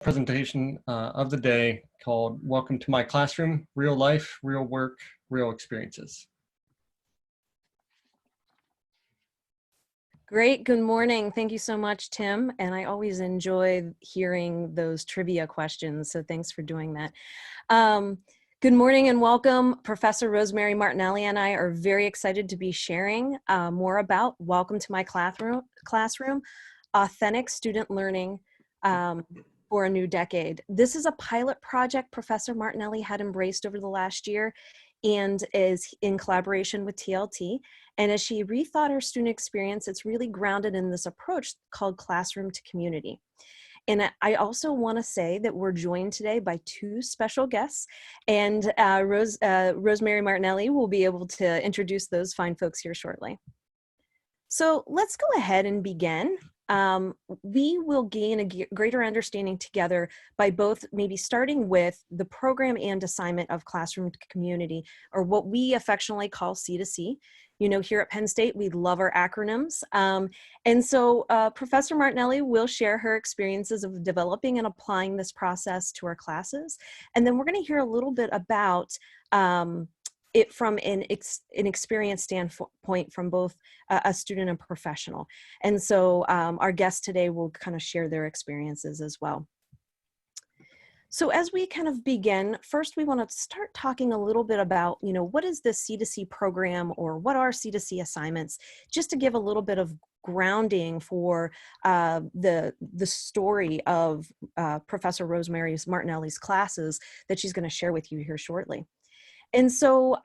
Presentation of the day called Welcome to My Classroom, Real Life, Real Work, Real Experiences. Great. Good morning. Thank you so much, Tim. And I always enjoy hearing those trivia questions. So thanks for doing that. Good morning and welcome. Professor Rosemary Martinelli and I are very excited to be sharing more about Welcome to My Classroom, Authentic Student Learning for a New Decade. This is a pilot project Professor Martinelli had embraced over the last year and is in collaboration with TLT. And as she rethought her student experience, it's really grounded in this approach called classroom to community. And I also want to say that we're joined today by two special guests, and Rosemary Martinelli will be able to introduce those fine folks here shortly. So let's go ahead and begin. We will gain a greater understanding together by both maybe starting with the program and assignment of classroom to community, or what we affectionately call C2C. You know, here at Penn State, we love our acronyms. And so Professor Martinelli will share her experiences of developing and applying this process to our classes. And then we're going to hear a little bit about it from an experience standpoint from both a student and professional. And so our guests today will kind of share their experiences as well. So as we kind of begin, first we want to start talking a little bit about, you know, what is the C2C program, or what are C2C assignments, just to give a little bit of grounding for the story of Professor Rosemary Martinelli's classes that she's going to share with you here shortly. And so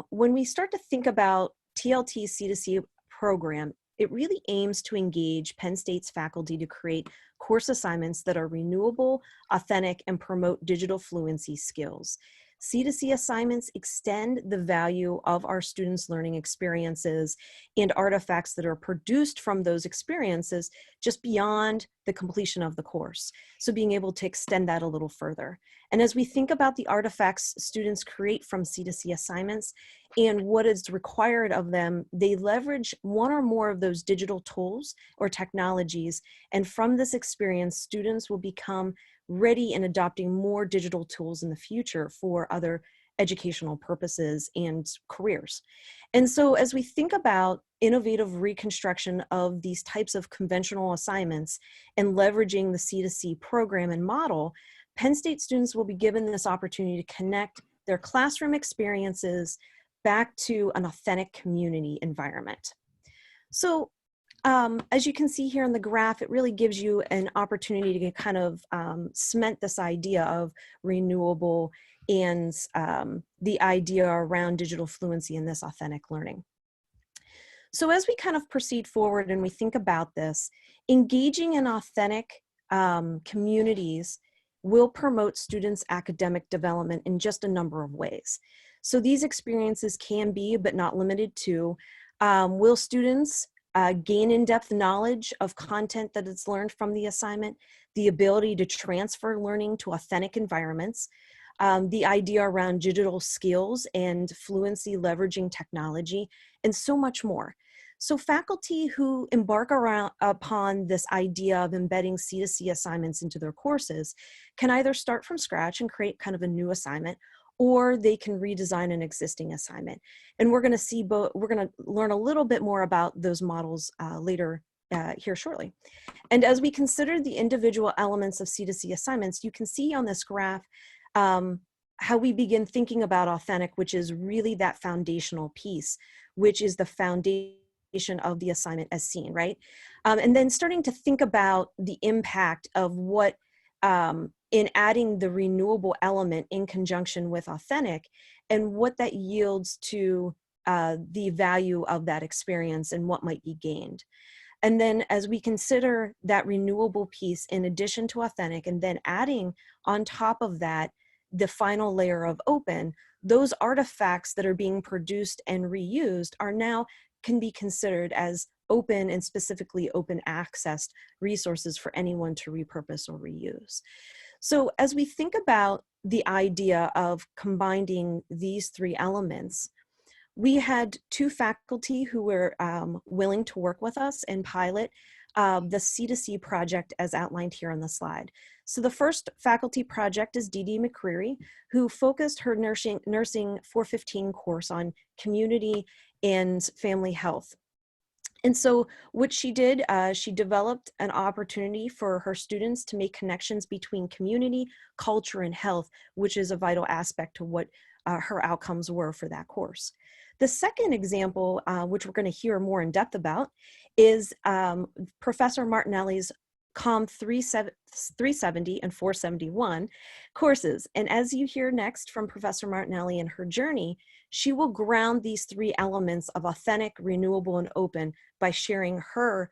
when we start to think about TLT's C2C program, it really aims to engage Penn State's faculty to create course assignments that are renewable, authentic, and promote digital fluency skills. C2C assignments extend the value of our students' learning experiences and artifacts that are produced from those experiences just beyond the completion of the course. So being able to extend that a little further. And as we think about the artifacts students create from C2C assignments and what is required of them, they leverage one or more of those digital tools or technologies. And from this experience, students will become ready in adopting more digital tools in the future for other educational purposes and careers. And so as we think about innovative reconstruction of these types of conventional assignments and leveraging the C2C program and model, Penn State students will be given this opportunity to connect their classroom experiences back to an authentic community environment. So as you can see here in the graph, it really gives you an opportunity to kind of cement this idea of renewable and the idea around digital fluency in this authentic learning. So as we kind of proceed forward and we think about this, engaging in authentic communities will promote students' academic development in just a number of ways. So these experiences can be, but not limited to, will students gain in-depth knowledge of content that is learned from the assignment, the ability to transfer learning to authentic environments, the idea around digital skills and fluency leveraging technology, and so much more. So faculty who embark upon this idea of embedding C2C assignments into their courses can either start from scratch and create kind of a new assignment, or they can redesign an existing assignment. And we're going to see we're going to learn a little bit more about those models later here shortly. And as we consider the individual elements of C2C assignments, you can see on this graph how we begin thinking about authentic, which is really that foundational piece, which is the foundation of the assignment as seen, right? And then starting to think about the impact of what in adding the renewable element in conjunction with authentic, and what that yields to the value of that experience and what might be gained. And then as we consider that renewable piece in addition to authentic, and then adding on top of that the final layer of open, those artifacts that are being produced and reused are now can be considered as open and specifically open accessed resources for anyone to repurpose or reuse. So as we think about the idea of combining these three elements, we had two faculty who were willing to work with us and pilot the C2C project as outlined here on the slide. So the first faculty project is Dee Dee McCreary, who focused her nursing 415 course on community and family health. And so what she did, she developed an opportunity for her students to make connections between community, culture, and health, which is a vital aspect to what her outcomes were for that course. The second example, which we're going to hear more in depth about, is Professor Martinelli's COM 370 and 471 courses. And as you hear next from Professor Martinelli and her journey, she will ground these three elements of authentic, renewable, and open by sharing her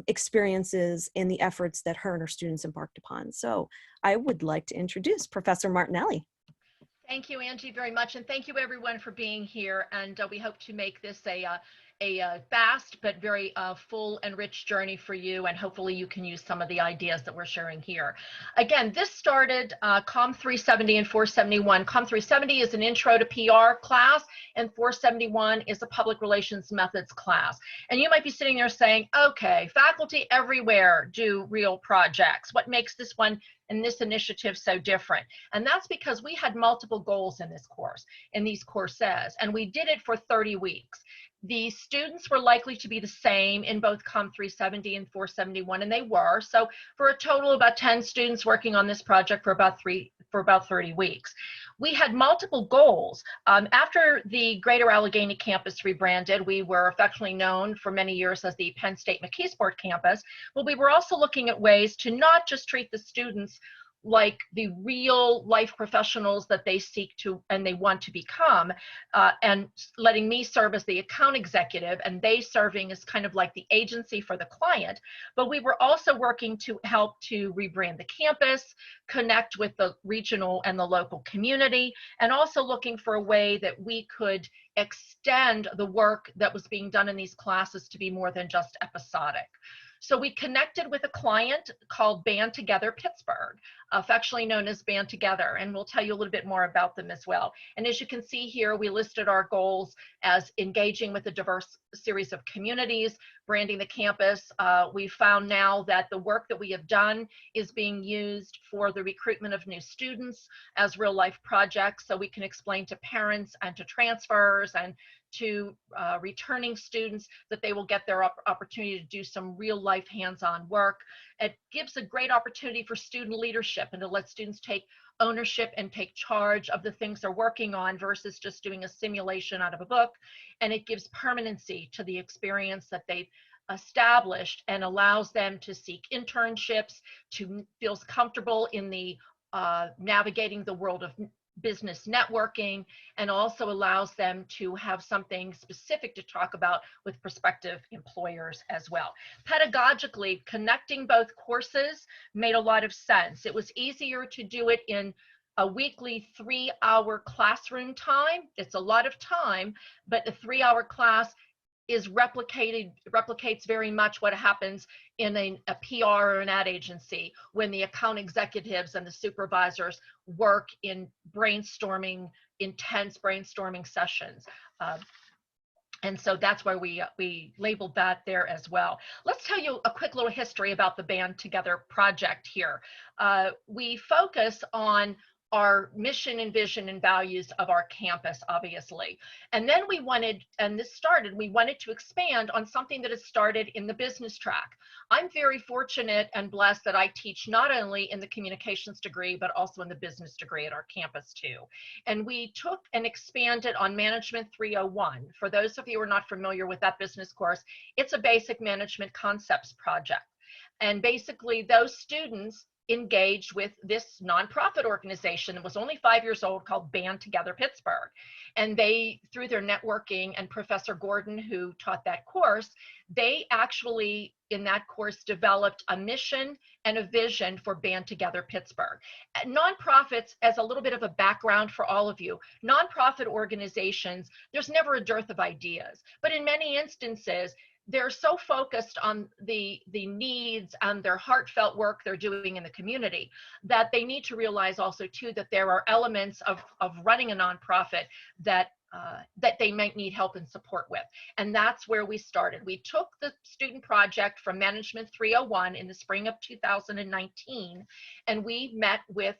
experiences and the efforts that her and her students embarked upon. So I would like to introduce Professor Martinelli. Thank you, Angie, very much. And thank you, everyone, for being here. And we hope to make this a fast but very full and rich journey for you. And hopefully you can use some of the ideas that we're sharing here. Again, this started COM 370 and 471. COM 370 is an intro to PR class, and 471 is a public relations methods class. And you might be sitting there saying, okay, faculty everywhere do real projects. What makes this one and this initiative so different? And that's because we had multiple goals in this course, in these courses, and we did it for 30 weeks. The students were likely to be the same in both COM 370 and 471, and they were. So for a total of about 10 students working on this project for about 30 weeks. We had multiple goals. After the Greater Allegheny campus rebranded, we were affectionately known for many years as the Penn State McKeesport campus, but we were also looking at ways to not just treat the students like the real life professionals that they seek to and they want to become, and letting me serve as the account executive and they serving as kind of like the agency for the client. But we were also working to help to rebrand the campus, connect with the regional and the local community, and also looking for a way that we could extend the work that was being done in these classes to be more than just episodic. So we connected with a client called Band Together Pittsburgh, affectionately known as Band Together, and we'll tell you a little bit more about them as well. And as you can see here, we listed our goals as engaging with a diverse series of communities, branding the campus. We found now that the work that we have done is being used for the recruitment of new students as real life projects, so we can explain to parents and to transfers and to returning students that they will get their opportunity to do some real life hands-on work. It gives a great opportunity for student leadership and to let students take ownership and take charge of the things they're working on versus just doing a simulation out of a book. And it gives permanency to the experience that they've established and allows them to seek internships, to feel comfortable in the navigating the world of business networking, and also allows them to have something specific to talk about with prospective employers as well. Pedagogically, connecting both courses made a lot of sense. It was easier to do it in a weekly 3-hour classroom time. It's a lot of time, but a 3-hour class is replicates very much what happens in a PR or an ad agency when the account executives and the supervisors work in brainstorming, intense brainstorming sessions. And so that's why we labeled that there as well. Let's tell you a quick little history about the Band Together project here. We focus on our mission and vision and values of our campus, obviously. And then we wanted to expand on something that has started in the business track. I'm very fortunate and blessed that I teach not only in the communications degree, but also in the business degree at our campus too. And we took and expanded on Management 301. For those of you who are not familiar with that business course, it's a basic management concepts project. And basically those students engaged with this nonprofit organization that was only 5 years old called Band Together Pittsburgh. And they, through their networking and Professor Gordon, who taught that course, they actually in that course developed a mission and a vision for Band Together Pittsburgh. Nonprofits, as a little bit of a background for all of you, nonprofit organizations, there's never a dearth of ideas, but in many instances, they're so focused on the needs and their heartfelt work they're doing in the community that they need to realize also too that there are elements of running a nonprofit that that they might need help and support with. And that's where we started. We took the student project from Management 301 in the spring of 2019, and we met with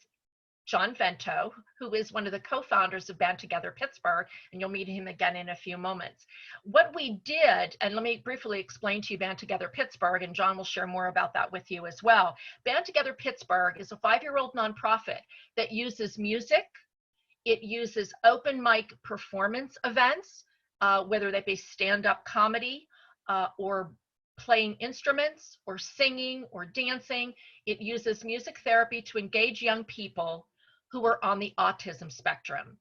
John Vento, who is one of the co-founders of Band Together Pittsburgh, and you'll meet him again in a few moments. What we did, and let me briefly explain to you Band Together Pittsburgh, and John will share more about that with you as well. Band Together Pittsburgh is a 5-year-old nonprofit that uses music. It uses open mic performance events, whether they be stand-up comedy or playing instruments or singing or dancing. It uses music therapy to engage young people who are on the autism spectrum.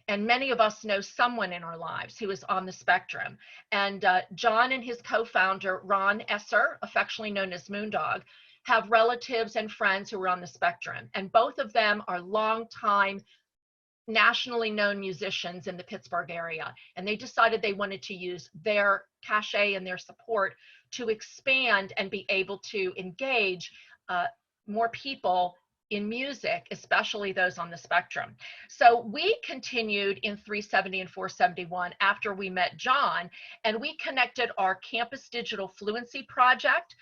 And many of us know someone in our lives who is on the spectrum. And John and his co-founder, Ron Esser, affectionately known as Moondog, have relatives and friends who are on the spectrum. And both of them are longtime nationally known musicians in the Pittsburgh area. And they decided they wanted to use their cachet and their support to expand and be able to engage more people in music, especially those on the spectrum. So we continued in 370 and 471 after we met John, and we connected our campus digital fluency project.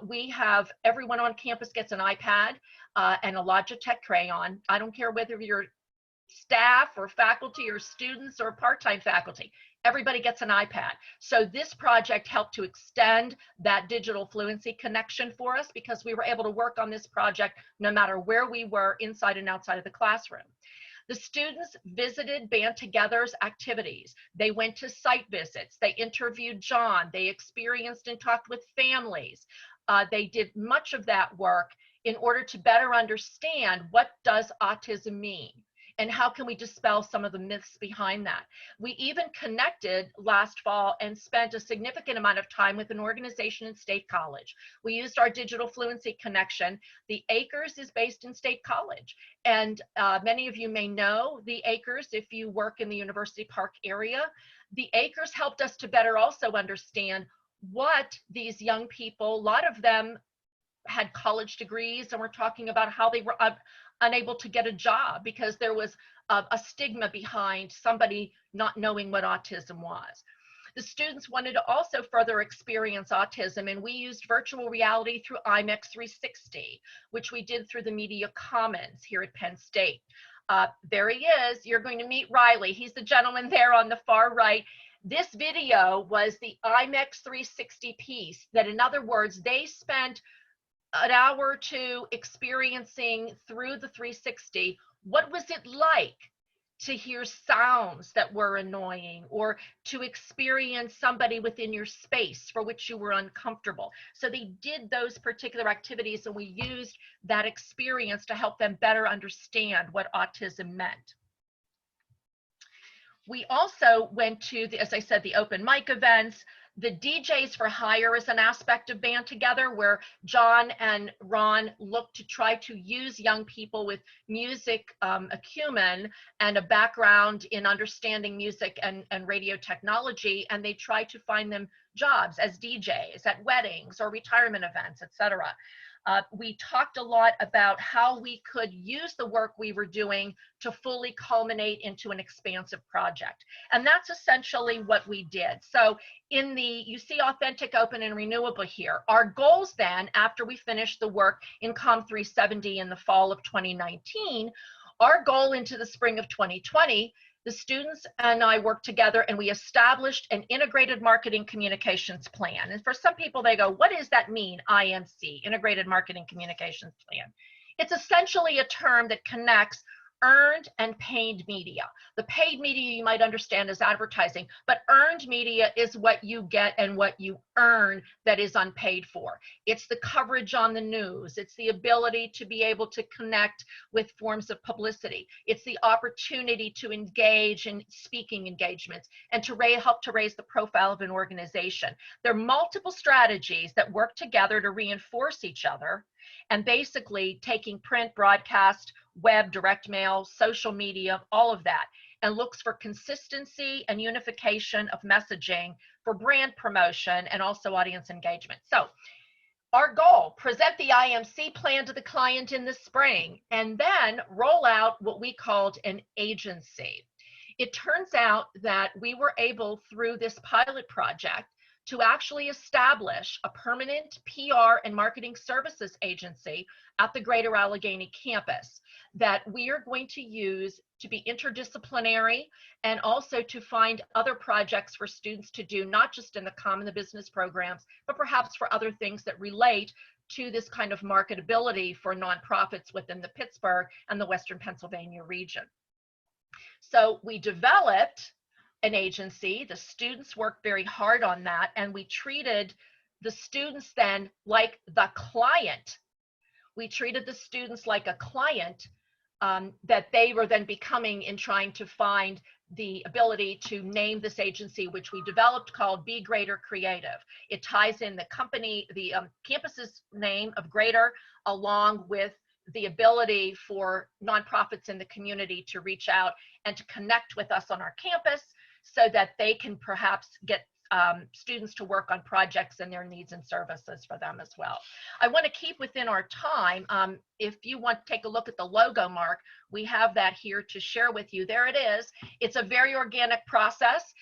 We have everyone on campus gets an iPad and a Logitech crayon. I don't care whether you're staff or faculty or students or part-time faculty. Everybody gets an iPad. So this project helped to extend that digital fluency connection for us because we were able to work on this project no matter where we were inside and outside of the classroom. The students visited Band Together's activities. They went to site visits. They interviewed John. They experienced and talked with families. They did much of that work in order to better understand what does autism mean. And how can we dispel some of the myths behind that? We even connected last fall and spent a significant amount of time with an organization in State College. We used our digital fluency connection. The Acres is based in State College. And many of you may know the Acres if you work in the University Park area. The Acres helped us to better also understand what these young people, a lot of them had college degrees, and we're talking about how they were unable to get a job because there was a stigma behind somebody not knowing what autism was. The students wanted to also further experience autism, and we used virtual reality through IMEX 360, which we did through the Media Commons here at Penn State. There he is. You're going to meet Riley. He's the gentleman there on the far right. This video was the IMEX 360 piece that, in other words, they spent an hour or two experiencing through the 360. What was it like to hear sounds that were annoying, or to experience somebody within your space for which you were uncomfortable? So they did those particular activities, and we used that experience to help them better understand what autism meant. We also went to, as I said, the open mic events. The DJs for Hire is an aspect of Band Together, where John and Ron look to try to use young people with music acumen and a background in understanding music and radio technology, and they try to find them jobs as DJs at weddings or retirement events, etc. We talked a lot about how we could use the work we were doing to fully culminate into an expansive project. And that's essentially what we did. So you see authentic, open, and renewable here. Our goals then, after we finished the work in COM 370 in the fall of 2019, our goal into the spring of 2020, the students and I worked together and we established an integrated marketing communications plan. And for some people, they go, what does that mean, IMC, integrated marketing communications plan? It's essentially a term that connects earned and paid media. The paid media you might understand as advertising, but earned media is what you get and what you earn that is unpaid for. It's the coverage on the news. It's the ability to be able to connect with forms of publicity. It's the opportunity to engage in speaking engagements and to help to raise the profile of an organization. There are multiple strategies that work together to reinforce each other, and basically taking print, broadcast, web, direct mail, social media, all of that, and looks for consistency and unification of messaging for brand promotion and also audience engagement. So our goal, present the IMC plan to the client in the spring, and then roll out what we called an agency. It turns out that we were able, through this pilot project, to actually establish a permanent PR and marketing services agency at the Greater Allegheny campus that we are going to use to be interdisciplinary and also to find other projects for students to do, not just in the common the business programs, but perhaps for other things that relate to this kind of marketability for nonprofits within the Pittsburgh and the Western Pennsylvania region. So we developed an agency. The students worked very hard on that, and we treated the students then like the client. We treated the students like a client that they were then becoming in trying to find the ability to name this agency, which we developed, called Be Greater Creative. It ties in the company, the campus's name of Greater, along with the ability for nonprofits in the community to reach out and to connect with us on our campus so that they can perhaps get students to work on projects and their needs and services for them as well. I want to keep within our time. If you want to take a look at the logo, Mark, we have that here to share with you. There it is. It's a very organic process.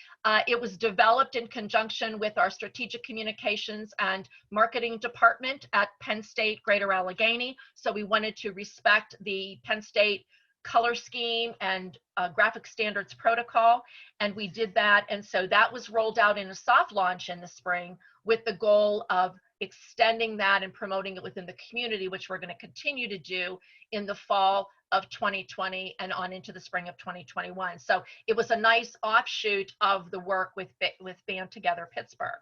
It was developed in conjunction with our strategic communications and marketing department at Penn State Greater Allegheny. So we wanted to respect the Penn State color scheme and graphic standards protocol, and we did that. And so that was rolled out in a soft launch in the spring with the goal of extending that and promoting it within the community, which we're going to continue to do in the fall of 2020 and on into the spring of 2021. So it was a nice offshoot of the work with Band Together Pittsburgh.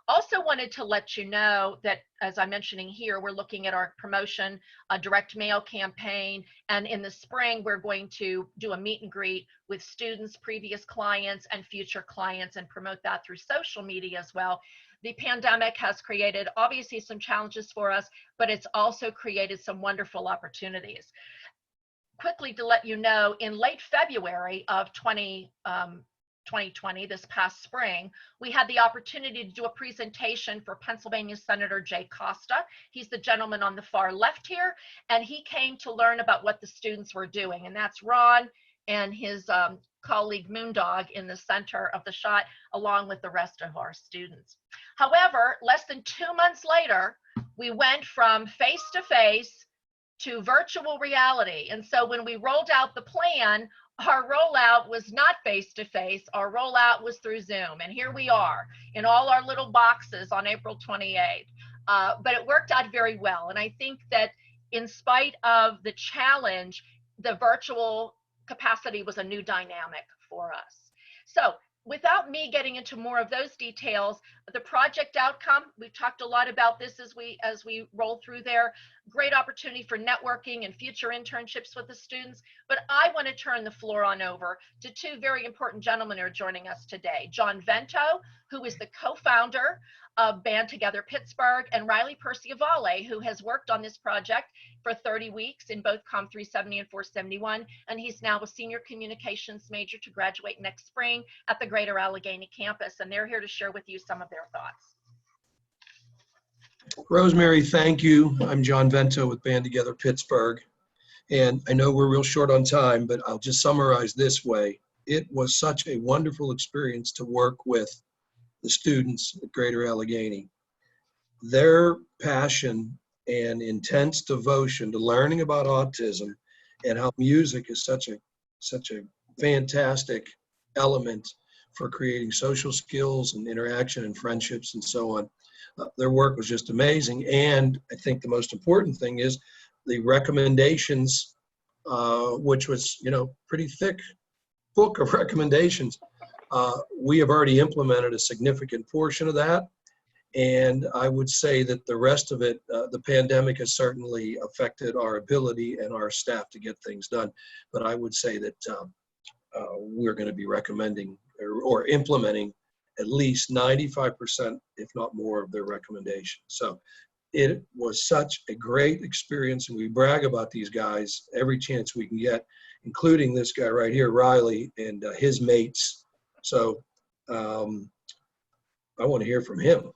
Also wanted to let you know that, as I'm mentioning here, we're looking at our promotion, a direct mail campaign, and in the spring, we're going to do a meet and greet with students, previous clients, and future clients, and promote that through social media as well. The pandemic has created, obviously, some challenges for us, but it's also created some wonderful opportunities. Quickly to let you know, in late February of 2020, this past spring, we had the opportunity to do a presentation for Pennsylvania Senator Jay Costa. He's the gentleman on the far left here, and he came to learn about what the students were doing, and that's Ron and his colleague Moondog in the center of the shot, along with the rest of our students. However, less than 2 months later, we went from face-to-face to virtual reality, and so when we rolled out the plan, our rollout was not face-to-face, our rollout was through Zoom. And here we are in all our little boxes on April 28th. But it worked out very well. And I think that in spite of the challenge, the virtual capacity was a new dynamic for us. So without me getting into more of those details, the project outcome, we've talked a lot about this as we roll through there. Great opportunity for networking and future internships with the students. But I want to turn the floor on over to two very important gentlemen who are joining us today. John Vento, who is the co-founder of Band Together Pittsburgh, and Riley Perciavalle, who has worked on this project for 30 weeks in both Com 370 and 471, and he's now a senior communications major to graduate next spring at the Greater Allegheny campus, and they're here to share with you some of their thoughts. Rosemary, thank you. I'm John Vento with Band Together Pittsburgh, and I know we're real short on time, but I'll just summarize this way. It was such a wonderful experience to work with the students at Greater Allegheny. Their passion and intense devotion to learning about autism and how music is such a fantastic element for creating social skills and interaction and friendships and so on. Their work was just amazing. And I think the most important thing is the recommendations, which was, pretty thick book of recommendations. We have already implemented a significant portion of that. And I would say that the rest of it, the pandemic has certainly affected our ability and our staff to get things done. But I would say that we're going to be recommending or implementing at least 95%, if not more, of their recommendations. So it was such a great experience, and we brag about these guys every chance we can get, including this guy right here, Riley, and his mates. So I want to hear from him.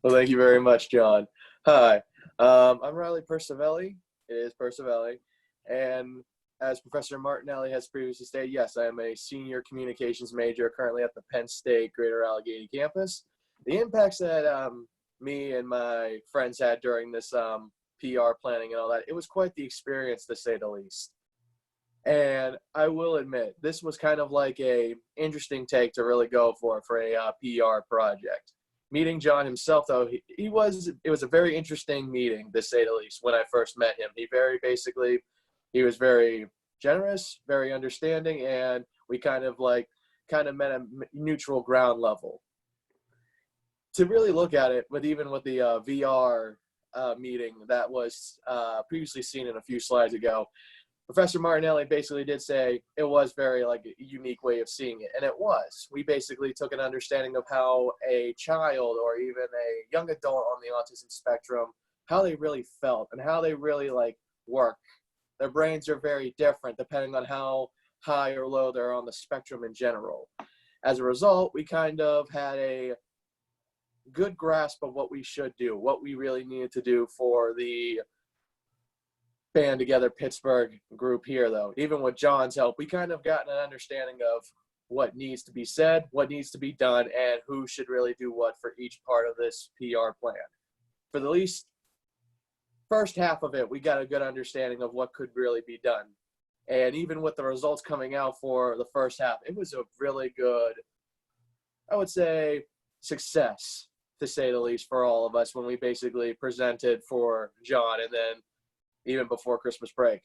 Well, thank you very much, John. Hi, I'm Riley Perciavalle. It is Perciavalle, And as Professor Martinelli has previously stated, yes, I am a senior communications major currently at the Penn State Greater Allegheny campus. The impacts that me and my friends had during this PR planning and all that, it was quite the experience, to say the least. And I will admit, this was kind of like a interesting take to really go for a PR project. Meeting John himself, though, it was a very interesting meeting, to say the least, when I first met him. He was very generous, very understanding, and we kind of met a neutral ground level. To really look at it, with the VR meeting that was previously seen in a few slides ago, Professor Martinelli basically did say it was very a unique way of seeing it, and it was. We basically took an understanding of how a child or even a young adult on the autism spectrum, how they really felt and how they really work. Their brains are very different depending on how high or low they're on the spectrum in general. As a result, we kind of had a good grasp of what we should do, what we really needed to do for the Band Together Pittsburgh group here, though. Even with John's help, we kind of gotten an understanding of what needs to be said, what needs to be done, and who should really do what for each part of this PR plan. For the least first half of it, we got a good understanding of what could really be done. And even with the results coming out for the first half, it was a really good, I would say, success, to say the least, for all of us when we basically presented for John, and then even before Christmas break.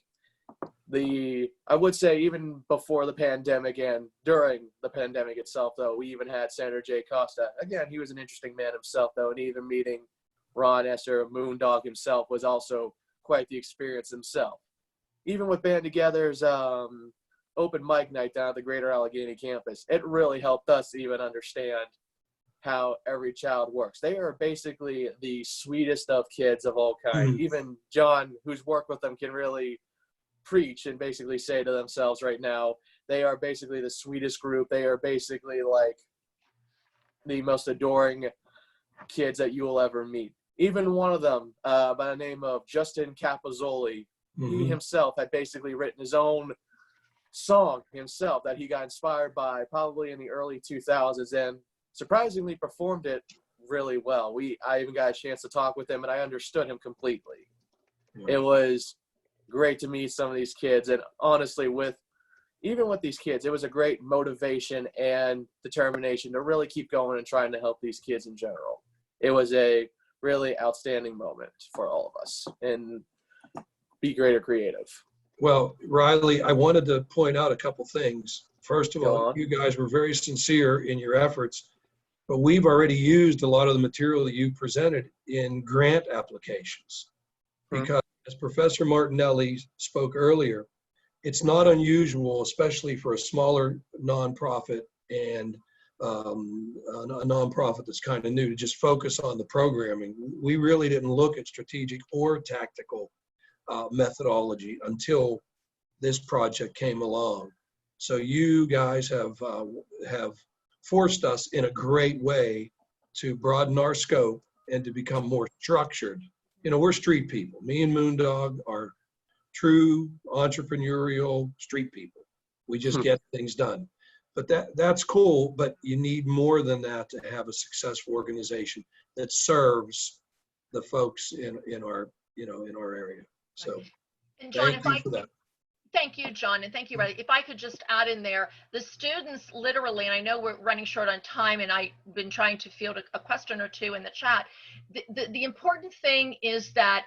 I would say even before the pandemic and during the pandemic itself, though, we even had Senator Jay Costa. Again, he was an interesting man himself, though, and even meeting Ron Esser, Moondog himself, was also quite the experience himself. Even with Band Together's open mic night down at the Greater Allegheny campus, it really helped us even understand how every child works. They are basically the sweetest of kids of all kinds. Even John, who's worked with them, can really preach and basically say to themselves right now, they are basically the sweetest group. They are basically the most adoring kids that you will ever meet. Even one of them, by the name of Justin Capozzoli, he himself had basically written his own song himself that he got inspired by probably in the early 2000s, and surprisingly performed it really well. I even got a chance to talk with him, and I understood him completely. Yeah. It was great to meet some of these kids, and honestly, even with these kids, it was a great motivation and determination to really keep going and trying to help these kids in general. It was a really outstanding moment for all of us, and Be Greater Creative. Well, Riley, I wanted to point out a couple things. First of all, you guys were very sincere in your efforts, but we've already used a lot of the material that you presented in grant applications. Because as Professor Martinelli spoke earlier, it's not unusual, especially for a smaller nonprofit and a nonprofit that's kind of new, to just focus on the programming. We really didn't look at strategic or tactical methodology until this project came along. So you guys have forced us in a great way to broaden our scope and to become more structured. You know, we're street people. Me and Moondog are true entrepreneurial street people. We just get things done. But that's cool, but you need more than that to have a successful organization that serves the folks in our area. So and John, thank you for that. Thank you, John, and thank you, Riley. If I could just add in there, the students literally, and I know we're running short on time, and I've been trying to field a question or two in the chat. The important thing is that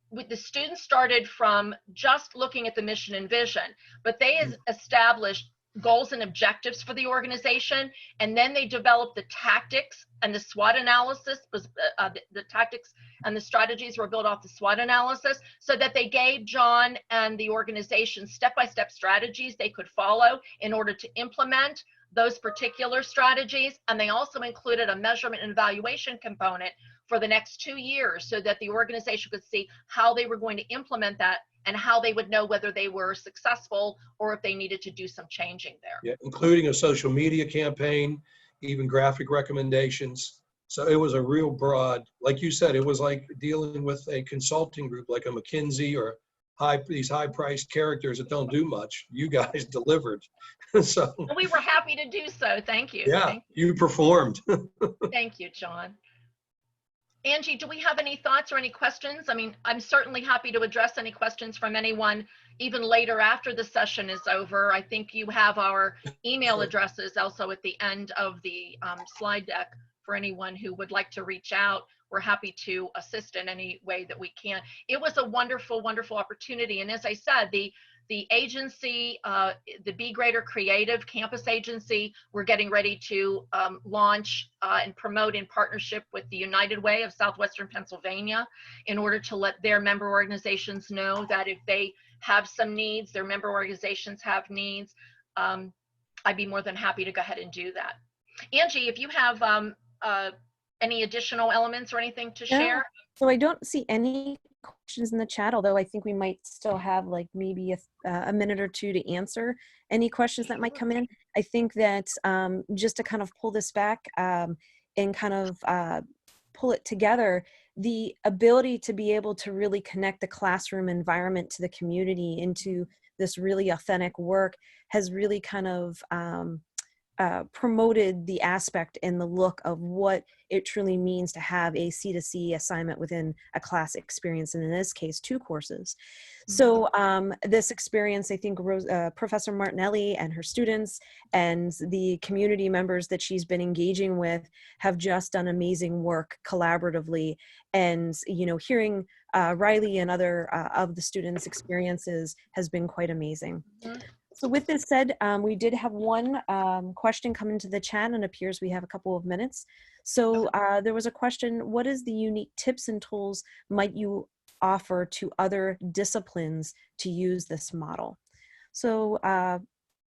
with the students started from just looking at the mission and vision, but they established goals and objectives for the organization, and then they developed the tactics and the SWOT analysis. The tactics and the strategies were built off the SWOT analysis, so that they gave John and the organization step-by-step strategies they could follow in order to implement those particular strategies. And they also included a measurement and evaluation component for the next 2 years, so that the organization could see how they were going to implement that and how they would know whether they were successful or if they needed to do some changing there. Yeah, including a social media campaign, even graphic recommendations. So it was a real broad, like you said, it was like dealing with a consulting group like a McKinsey or these high-priced characters that don't do much. You guys delivered. So Well, we were happy to do so. Thank you. yeah, you performed. Thank you, John. Angie, do we have any thoughts or any questions? I mean, I'm certainly happy to address any questions from anyone even later after the session is over. I think you have our email addresses also at the end of the slide deck for anyone who would like to reach out. We're happy to assist in any way that we can. It was a wonderful, wonderful opportunity. And as I said, the agency, the Be Greater Creative Campus Agency, we're getting ready to launch and promote in partnership with the United Way of Southwestern Pennsylvania in order to let their member organizations know that if they have some needs, their member organizations have needs, I'd be more than happy to go ahead and do that. Angie, if you have any additional elements or anything to share? So I don't see any questions in the chat, although I think we might still have like maybe a minute or two to answer any questions that might come in. I think that just to kind of pull this back and kind of pull it together, the ability to be able to really connect the classroom environment to the community into this really authentic work has really kind of promoted the aspect and the look of what it truly means to have a C2C assignment within a class experience, and in this case, 2 courses. So this experience, I think Professor Martinelli and her students and the community members that she's been engaging with have just done amazing work collaboratively. And, you know, hearing Riley and other of the students' experiences has been quite amazing. So with this said, we did have one question come into the chat, and it appears we have a couple of minutes. So there was a question: what is the unique tips and tools might you offer to other disciplines to use this model? So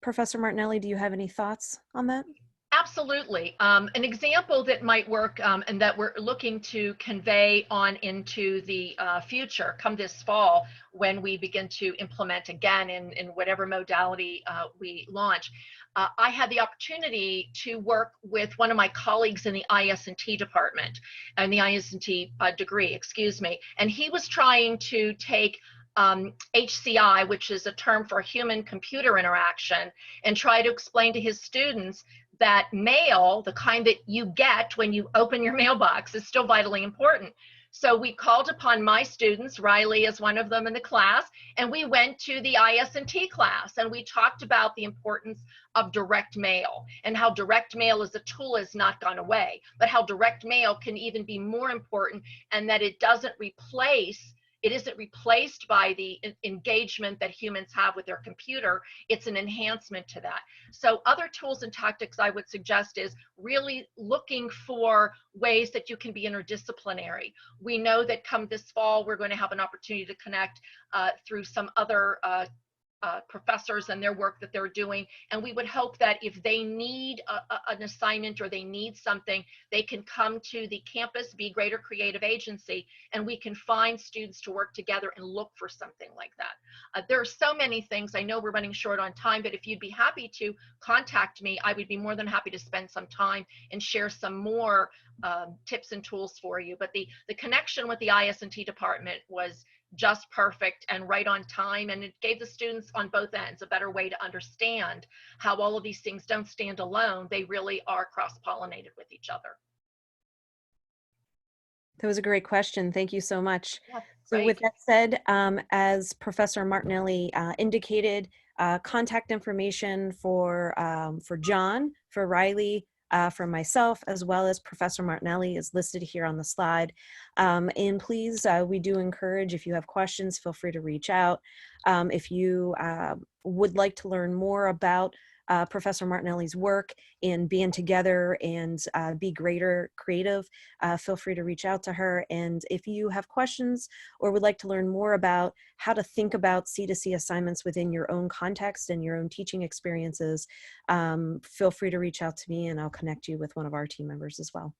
Professor Martinelli, do you have any thoughts on that? Absolutely. An example that might work and that we're looking to convey on into the future come this fall when we begin to implement again in whatever modality we launch. I had the opportunity to work with one of my colleagues in the IS&T department and the IS&T degree, excuse me, and he was trying to take HCI, which is a term for human-computer interaction, and try to explain to his students that mail, the kind that you get when you open your mailbox, is still vitally important. So we called upon my students, Riley is one of them in the class, and we went to the IS&T class and we talked about the importance of direct mail and how direct mail as a tool has not gone away, but how direct mail can even be more important, and that it isn't replaced by the engagement that humans have with their computer. It's an enhancement to that. So other tools and tactics I would suggest is really looking for ways that you can be interdisciplinary. We know that come this fall, we're going to have an opportunity to connect through some other professors and their work that they're doing. And we would hope that if they need an assignment or they need something, they can come to the campus Be Greater Creative Agency and we can find students to work together and look for something like that. There are so many things. I know we're running short on time, but if you'd be happy to contact me, I would be more than happy to spend some time and share some more tips and tools for you. But the connection with the IS&T department was just perfect and right on time, and it gave the students on both ends a better way to understand how all of these things don't stand alone. They really are cross-pollinated with each other. That was a great question. Thank you so much. Yeah, so with that said, as Professor Martinelli indicated, contact information for John, for Riley, for myself, as well as Professor Martinelli is listed here on the slide. And please, we do encourage, if you have questions, feel free to reach out. If you would like to learn more about Professor Martinelli's work and band together and Be Greater Creative, feel free to reach out to her. And if you have questions or would like to learn more about how to think about C2C assignments within your own context and your own teaching experiences, feel free to reach out to me and I'll connect you with one of our team members as well.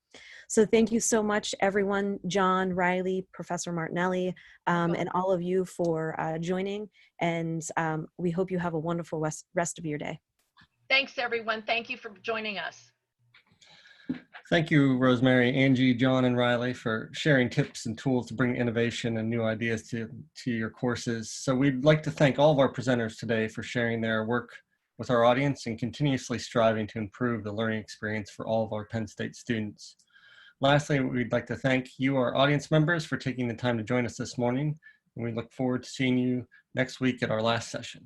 So thank you so much, everyone, John, Riley, Professor Martinelli, and all of you for joining. And we hope you have a wonderful rest of your day. Thanks, everyone. Thank you for joining us. Thank you, Rosemary, Angie, John, and Riley for sharing tips and tools to bring innovation and new ideas to your courses. So we'd like to thank all of our presenters today for sharing their work with our audience and continuously striving to improve the learning experience for all of our Penn State students. Lastly, we'd like to thank you, our audience members, for taking the time to join us this morning, and we look forward to seeing you next week at our last session.